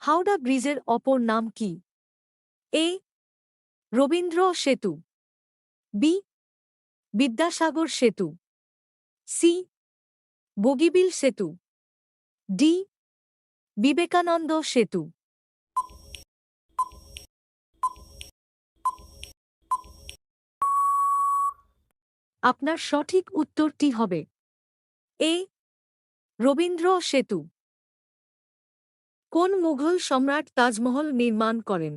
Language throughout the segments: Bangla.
হাওড়া ব্রিজের অপর নাম কি? এ রবীন্দ্র সেতু, বি বিদ্যাসাগর সেতু, সি বগিবিল সেতু, ডি বিবেকানন্দ সেতু। আপনার সঠিক উত্তরটি হবে এ রবীন্দ্র সেতু। কোন মুঘল সম্রাট তাজমহল নির্মাণ করেন?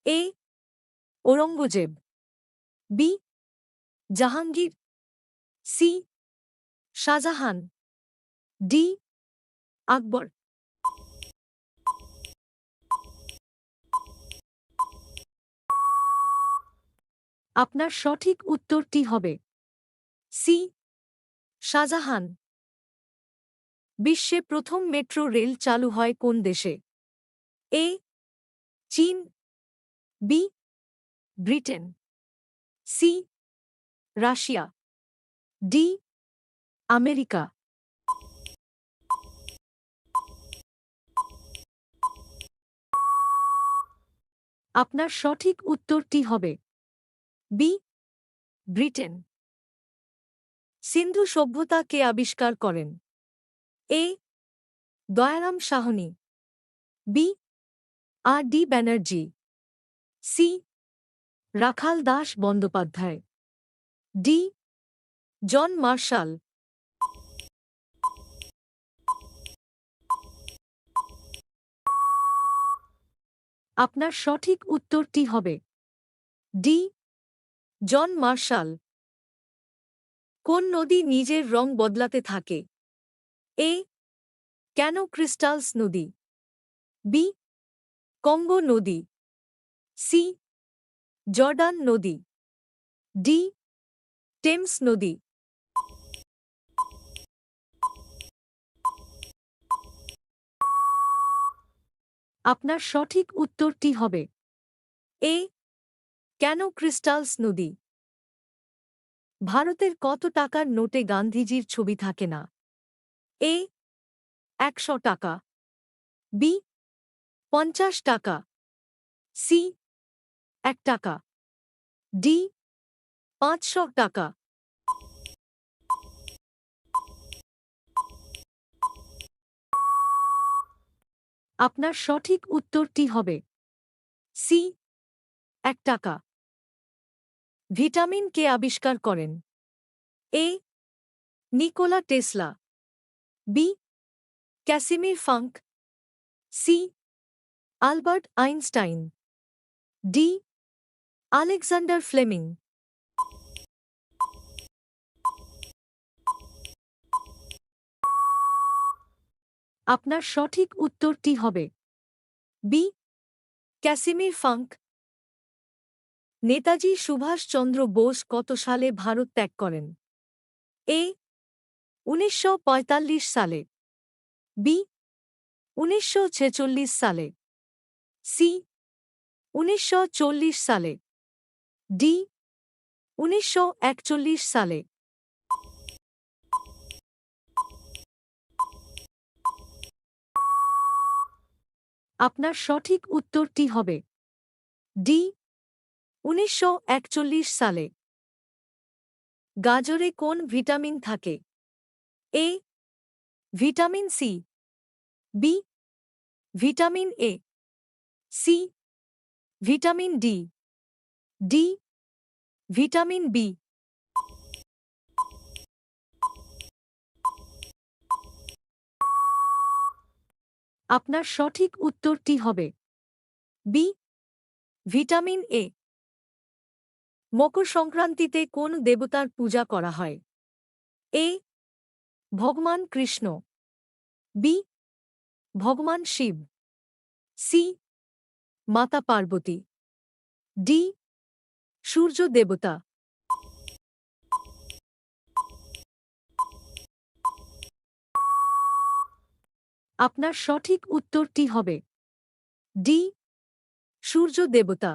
A Aurangzeb, B Jahangir, C Shah Jahan, D Akbar. আপনার সঠিক উত্তরটি হবে সি শাহজাহান। বিশ্বে প্রথম মেট্রো রেল চালু হয় কোন দেশে? এ চীন, B Britain, C Russia, D America. আপনার সঠিক উত্তরটি হবে বি ব্রিটেন। সিন্ধু সভ্যতা কে আবিষ্কার করেন? A Dayaram Sahni, B R D Banerjee, C Rakhal Das Bandyopadhyay, D John Marshall. আপনার সঠিক উত্তরটি হবে ডি জন মার্শাল। কোন নদী নিজের রং বদলাতে থাকে? এ কেন ক্রিস্টালস নদী, বি কঙ্গো নদী, সি জর্ডান নদী, ডি টেমস নদী। আপনার সঠিক উত্তরটি হবে এ কেন ক্রিস্টালস নদী। ভারতের কত টাকার নোটে গান্ধীজির ছবি থাকে না? এ ১০০ টাকা, বি ৫০ টাকা, সি ১ টাকা, ডি ৫০০ টাকা। আপনার সঠিক উত্তরটি হবে সি ১ টাকা। ভিটামিন কে আবিষ্কার করেন? A Nikola Tesla, B Casimir Funk, C Albert Einstein, D Alexander Fleming. আপনার সঠিক উত্তরটি হবে B Casimir Funk. Netaji Subhas Chandra Bose কত সালে ভারত ত্যাগ করেন? এ ১৯৪৫ সালে, বি ১৯৪৬ সালে, সি ১৯৪০ সালে, ডি ১৯৪১ সালে। আপনার সঠিক উত্তরটি হবে ডি ১৯৪১ সালে। গাজরে কোন ভিটামিন থাকে? A vitamin C, B vitamin A, C vitamin D, D vitamin B. আপনার সঠিক উত্তরটি হবে বি ভিটামিন এ। মকর সংক্রান্তিতে কোন দেবতার পূজা করা হয়? এ ভগবান কৃষ্ণ, বি ভগবান শিব, সি মাতা পার্বতী, ডি সূর্য দেবতা। আপনার সঠিক উত্তরটি হবে ডি সূর্য দেবতা।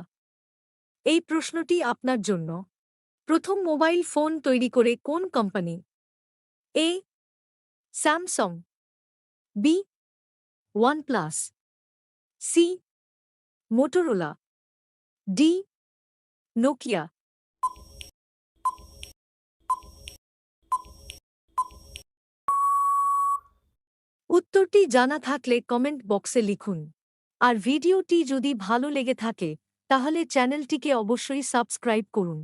এই প্রশ্নটি আপনার জন্য। প্রথম মোবাইল ফোন তৈরি করে কোন company? A Samsung, B OnePlus, C Motorola, D Nokia. উত্তরটি জানা থাকলে কমেন্ট বক্সে লিখুন। আর ভিডিওটি যদি ভালো লেগে থাকে তাহলে চ্যানেলটিকে অবশ্যই সাবস্ক্রাইব করুন।